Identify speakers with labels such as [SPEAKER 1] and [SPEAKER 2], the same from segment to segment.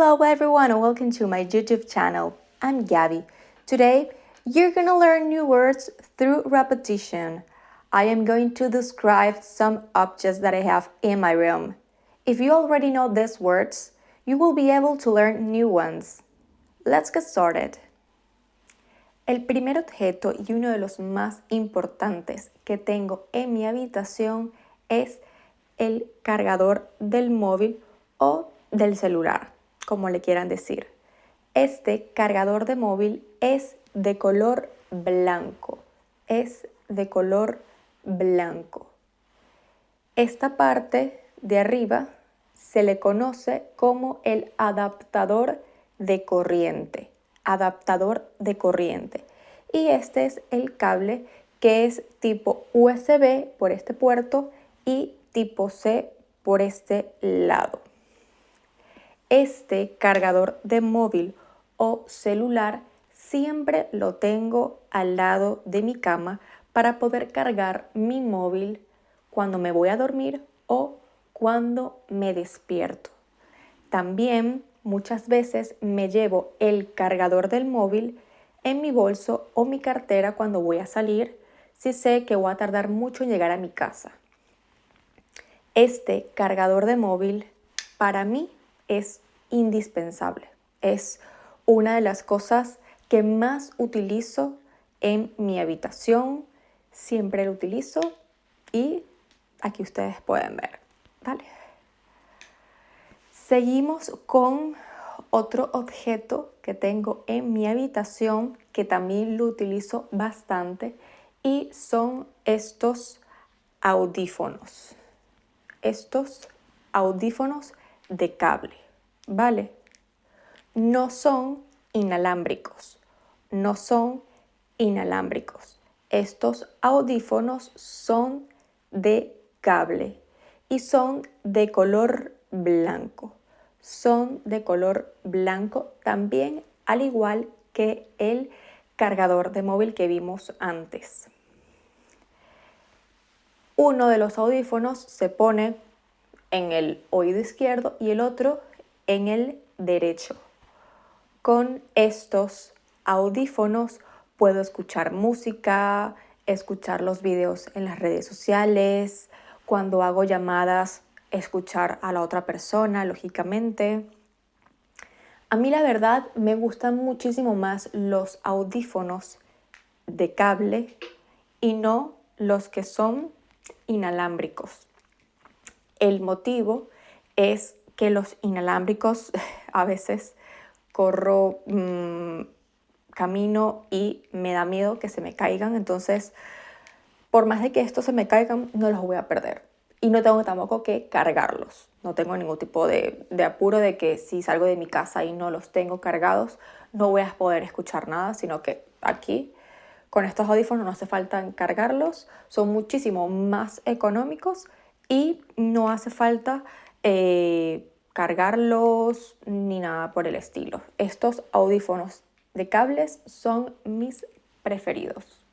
[SPEAKER 1] Hello everyone and welcome to my YouTube channel. I'm Gabby. Today, you're gonna learn new words through repetition. I am going to describe some objects that I have in my room. If you already know these words, you will be able to learn new ones. Let's get started. El primer objeto y uno de los más importantes que tengo en mi habitación es el cargador del móvil o del celular, como le quieran decir. Este cargador de móvil es de color blanco. Es de color blanco. Esta parte de arriba se le conoce como el adaptador de corriente. Adaptador de corriente. Y este es el cable que es tipo USB por este puerto y tipo C por este lado. Este cargador de móvil o celular siempre lo tengo al lado de mi cama para poder cargar mi móvil cuando me voy a dormir o cuando me despierto. También muchas veces me llevo el cargador del móvil en mi bolso o mi cartera cuando voy a salir si sé que voy a tardar mucho en llegar a mi casa. Este cargador de móvil para mí es indispensable. Es una de las cosas que más utilizo en mi habitación. Siempre lo utilizo y aquí ustedes pueden ver. ¿Vale? Seguimos con otro objeto que tengo en mi habitación que también lo utilizo bastante y son estos audífonos. Estos audífonos de cable, ¿vale? No son inalámbricos, no son inalámbricos. Estos audífonos son de cable y son de color blanco. Son de color blanco también, al igual que el cargador de móvil que vimos antes. Uno de los audífonos se pone en el oído izquierdo y el otro en el derecho. Con estos audífonos puedo escuchar música, escuchar los videos en las redes sociales, cuando hago llamadas, escuchar a la otra persona, lógicamente. A mí la verdad me gustan muchísimo más los audífonos de cable y no los que son inalámbricos. El motivo es que los inalámbricos a veces corro camino y me da miedo que se me caigan, entonces por más de que estos se me caigan no los voy a perder y no tengo tampoco que cargarlos. No tengo ningún tipo de apuro de que si salgo de mi casa y no los tengo cargados no voy a poder escuchar nada, sino que aquí con estos audífonos no hace falta cargarlos, son muchísimo más económicos y no hace falta cargarlos ni nada por el estilo. Estos audífonos de cables son mis preferidos.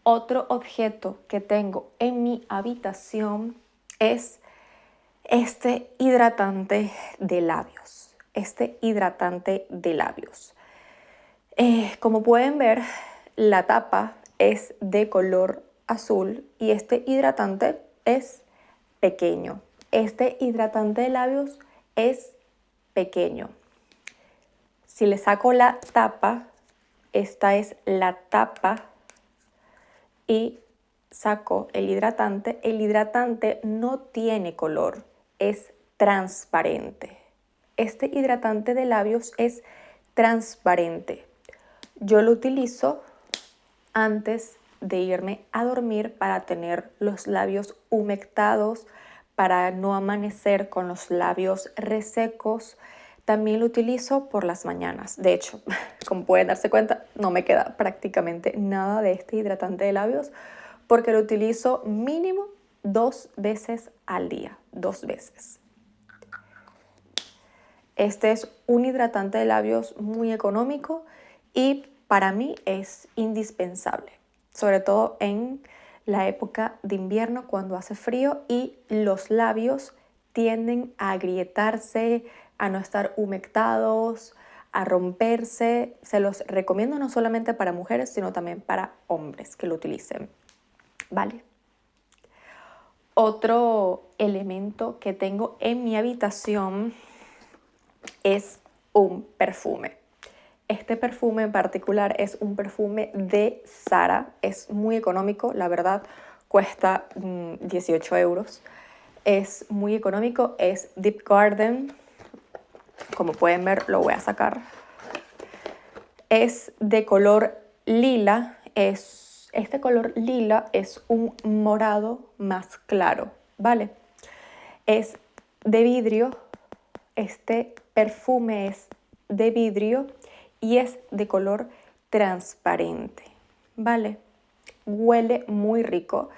[SPEAKER 1] Otro objeto que tengo en mi habitación es este hidratante de labios. Este hidratante de labios. Como pueden ver, la tapa es de color azul y este hidratante es pequeño. Este hidratante de labios es pequeño. Si le saco la tapa, esta es la tapa y saco el hidratante no tiene color, es transparente. Este hidratante de labios es transparente. Yo lo utilizo antes de irme a dormir para tener los labios humectados, para no amanecer con los labios resecos. También lo utilizo por las mañanas. De hecho, como pueden darse cuenta, no me queda prácticamente nada de este hidratante de labios porque lo utilizo mínimo 2 veces al día. 2 veces. Este es un hidratante de labios muy económico y para mí es indispensable, sobre todo en la época de invierno cuando hace frío y los labios tienden a agrietarse, a no estar humectados, a romperse. Se los recomiendo no solamente para mujeres, sino también para hombres que lo utilicen, ¿vale? Otro elemento que tengo en mi habitación es un perfume. Este perfume en particular es un perfume de Zara. Es muy económico, la verdad, cuesta 18 euros. Es muy económico, es Deep Garden. Como pueden ver, lo voy a sacar. Es de color lila. Este color lila es un morado más claro, ¿vale? Es de vidrio. Este perfume es de vidrio y es de color transparente, ¿vale? Huele muy rico.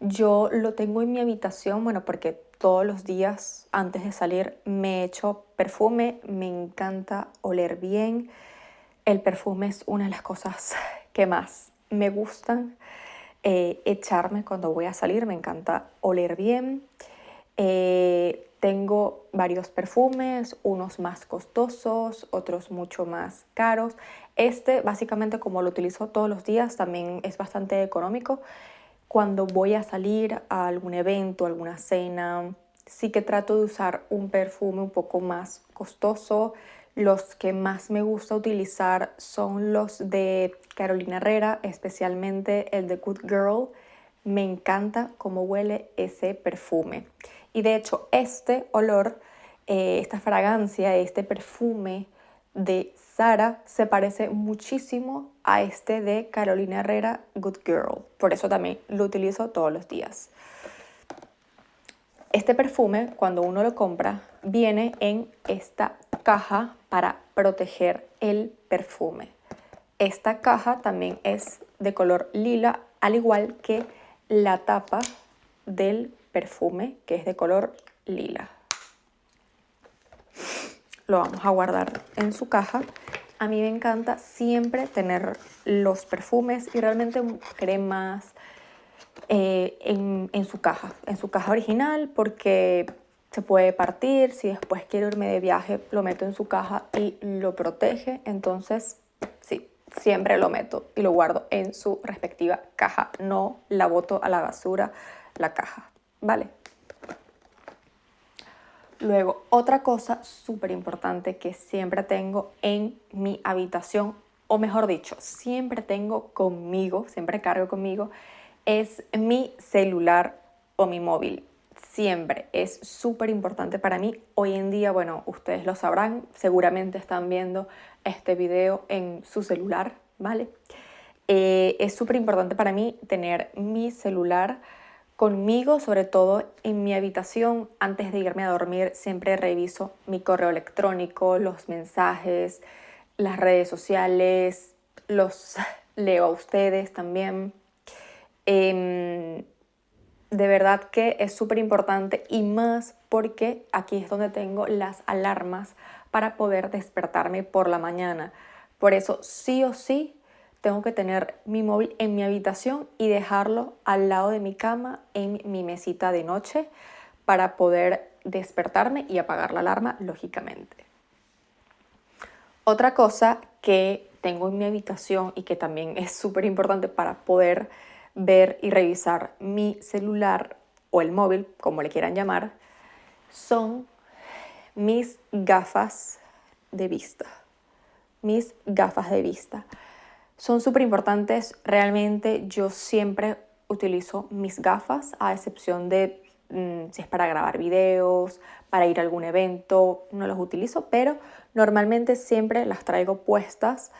[SPEAKER 1] Yo lo tengo en mi habitación, bueno, porque todos los días antes de salir me echo perfume. Me encanta oler bien. El perfume es una de las cosas que más me gustan echarme cuando voy a salir. Me encanta oler bien. Tengo varios perfumes, unos más costosos, otros mucho más caros. Este, básicamente, como lo utilizo todos los días, también es bastante económico. Cuando voy a salir a algún evento, alguna cena, sí que trato de usar un perfume un poco más costoso. Los que más me gusta utilizar son los de Carolina Herrera, especialmente el de Good Girl. Me encanta cómo huele ese perfume. Y de hecho, este olor, esta fragancia, este perfume de Zara se parece muchísimo a este de Carolina Herrera Good Girl. Por eso también lo utilizo todos los días. Este perfume, cuando uno lo compra, viene en esta caja para proteger el perfume. Esta caja también es de color lila, al igual que la tapa del perfume, que es de color lila. Lo vamos a guardar en su caja. A mí me encanta siempre tener los perfumes y realmente cremas en su caja original, porque se puede partir. Si después quiero irme de viaje, lo meto en su caja y lo protege. Entonces, sí, siempre lo meto y lo guardo en su respectiva caja. No la boto a la basura la caja, ¿vale? Luego, otra cosa súper importante que siempre tengo en mi habitación, o mejor dicho, siempre tengo conmigo, siempre cargo conmigo, es mi celular o mi móvil. Siempre es súper importante para mí. Hoy en día, bueno, ustedes lo sabrán, seguramente están viendo este video en su celular, ¿vale? Es súper importante para mí tener mi celular conmigo, sobre todo en mi habitación. Antes de irme a dormir siempre reviso mi correo electrónico, los mensajes, las redes sociales, los leo a ustedes también. De verdad que es súper importante, y más porque aquí es donde tengo las alarmas para poder despertarme por la mañana. Por eso sí o sí tengo que tener mi móvil en mi habitación y dejarlo al lado de mi cama en mi mesita de noche para poder despertarme y apagar la alarma, lógicamente. Otra cosa que tengo en mi habitación y que también es súper importante para poder ver y revisar mi celular o el móvil, como le quieran llamar, son mis gafas de vista. Mis gafas de vista son súper importantes. Realmente yo siempre utilizo mis gafas, a excepción de si es para grabar videos, para ir a algún evento, no los utilizo, pero normalmente siempre las traigo puestas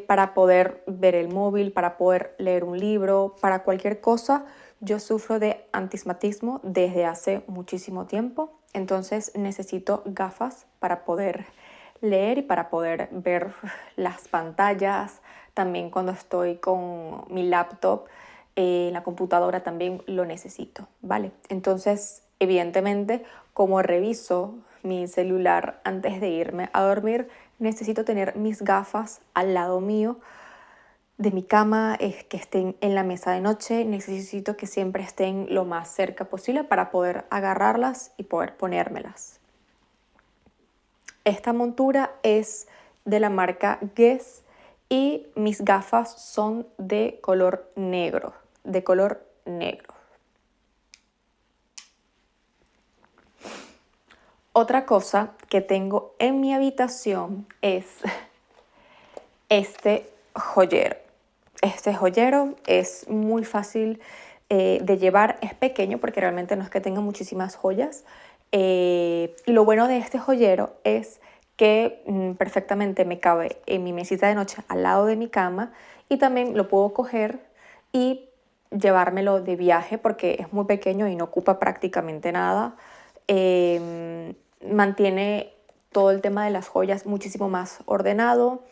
[SPEAKER 1] para poder ver el móvil, para poder leer un libro, para cualquier cosa. Yo sufro de astigmatismo desde hace muchísimo tiempo, entonces necesito gafas para poder leer y para poder ver las pantallas. También cuando estoy con mi laptop, la computadora también lo necesito, ¿vale? Entonces, evidentemente, como reviso mi celular antes de irme a dormir, necesito tener mis gafas al lado mío de mi cama, es que estén en la mesa de noche. Necesito que siempre estén lo más cerca posible para poder agarrarlas y poder ponérmelas. Esta montura es de la marca Guess y mis gafas son de color negro, Otra cosa que tengo en mi habitación es este joyero. Este joyero es muy fácil de llevar, es pequeño porque realmente no es que tenga muchísimas joyas. Y lo bueno de este joyero es que perfectamente me cabe en mi mesita de noche al lado de mi cama y también lo puedo coger y llevármelo de viaje porque es muy pequeño y no ocupa prácticamente nada. Mantiene todo el tema de las joyas muchísimo más ordenado.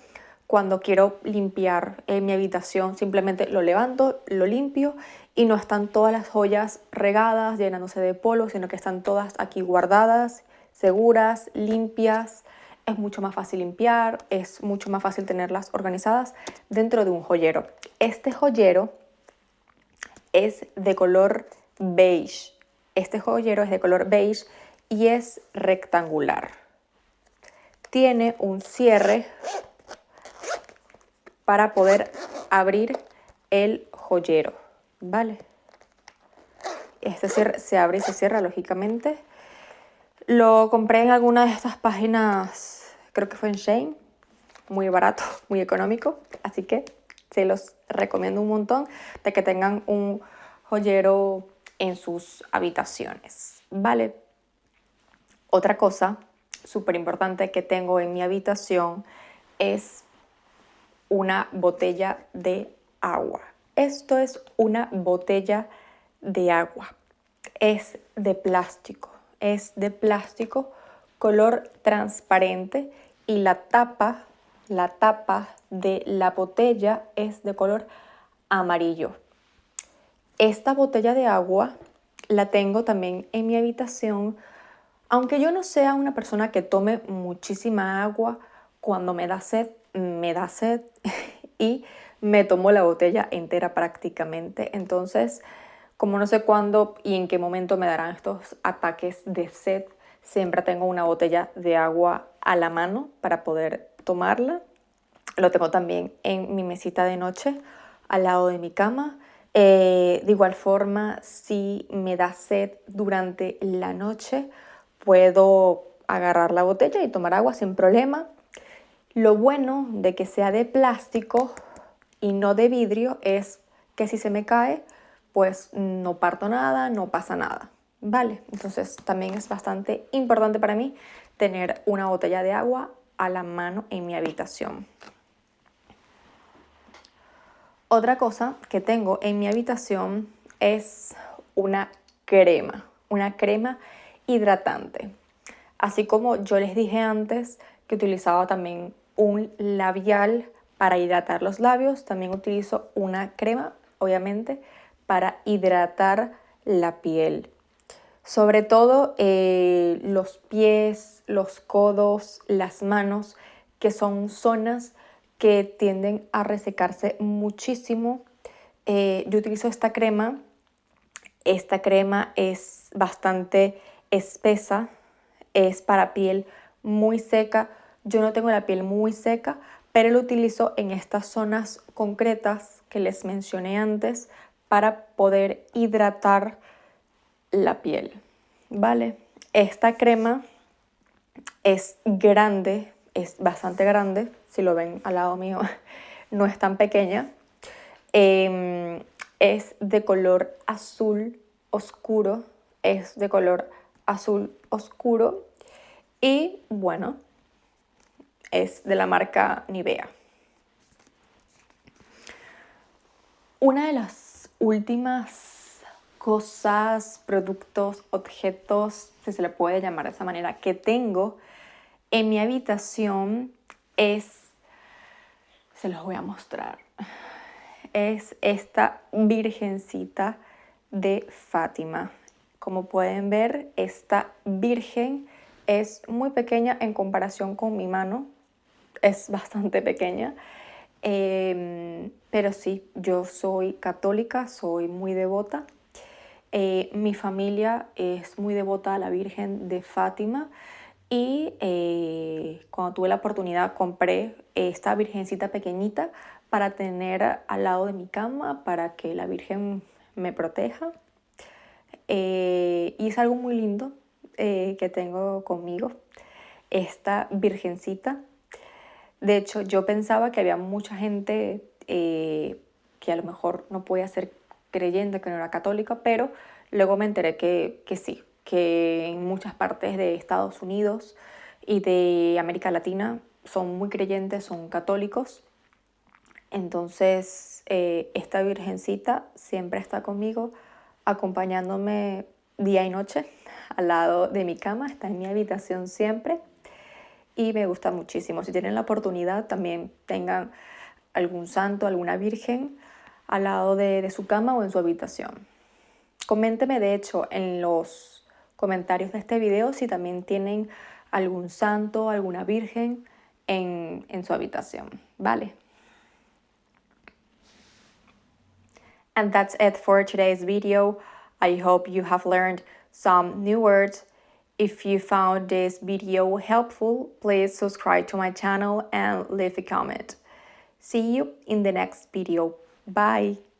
[SPEAKER 1] Cuando quiero limpiar mi habitación, simplemente lo levanto, lo limpio y no están todas las joyas regadas, llenándose de polvo, sino que están todas aquí guardadas, seguras, limpias. Es mucho más fácil limpiar, es mucho más fácil tenerlas organizadas dentro de un joyero. Este joyero es de color beige. Este joyero es de color beige y es rectangular. Tiene un cierre para poder abrir el joyero, ¿vale? Este cierre se abre y se cierra, lógicamente. Lo compré en alguna de estas páginas, creo que fue en Shein, muy barato, muy económico, así que se los recomiendo un montón de que tengan un joyero en sus habitaciones, ¿vale? Otra cosa súper importante que tengo en mi habitación es una botella de agua. Esto es una botella de agua. Es de plástico. Es de plástico color transparente y la tapa de la botella es de color amarillo. Esta botella de agua la tengo también en mi habitación. Aunque yo no sea una persona que tome muchísima agua, cuando me da sed y me tomo la botella entera prácticamente. Entonces, como no sé cuándo y en qué momento me darán estos ataques de sed, siempre tengo una botella de agua a la mano para poder tomarla. Lo tengo también en mi mesita de noche al lado de mi cama. De igual forma, si me da sed durante la noche, puedo agarrar la botella y tomar agua sin problema. Lo bueno de que sea de plástico y no de vidrio es que si se me cae, pues no parto nada, no pasa nada, ¿vale? Entonces también es bastante importante para mí tener una botella de agua a la mano en mi habitación. Otra cosa que tengo en mi habitación es una crema hidratante. Así como yo les dije antes que utilizaba también un labial para hidratar los labios, también utilizo una crema, obviamente, para hidratar la piel. Sobre todo los pies, los codos, las manos, que son zonas que tienden a resecarse muchísimo. Yo utilizo esta crema. Esta crema es bastante espesa, es para piel muy seca. Yo no tengo la piel muy seca, pero lo utilizo en estas zonas concretas que les mencioné antes para poder hidratar la piel, ¿vale? Esta crema es grande, es bastante grande, si lo ven al lado mío, no es tan pequeña. Es de color azul oscuro, es de color azul oscuro y bueno, es de la marca Nivea. Una de las últimas cosas, productos, objetos, si se le puede llamar de esa manera, que tengo en mi habitación es, se los voy a mostrar, es esta Virgencita de Fátima. Como pueden ver, esta Virgen es muy pequeña en comparación con mi mano, es bastante pequeña. Pero sí, yo soy católica, soy muy devota. Mi familia es muy devota a la Virgen de Fátima y cuando tuve la oportunidad compré esta virgencita pequeñita para tener al lado de mi cama para que la Virgen me proteja. Y es algo muy lindo que tengo conmigo, esta virgencita. De hecho, yo pensaba que había mucha gente que a lo mejor no podía ser creyente, que no era católica, pero luego me enteré que sí, que en muchas partes de Estados Unidos y de América Latina son muy creyentes, son católicos. Entonces, esta virgencita siempre está conmigo, acompañándome día y noche al lado de mi cama, está en mi habitación siempre y me gusta muchísimo. Si tienen la oportunidad, también tengan algún santo, alguna virgen al lado de su cama o en su habitación. Coménteme, de hecho, en los comentarios de este video si también tienen algún santo, alguna virgen en su habitación, ¿vale? And that's it for today's video. I hope you have learned some new words. If you found this video helpful, please subscribe to my channel and leave a comment. See you in the next video. Bye!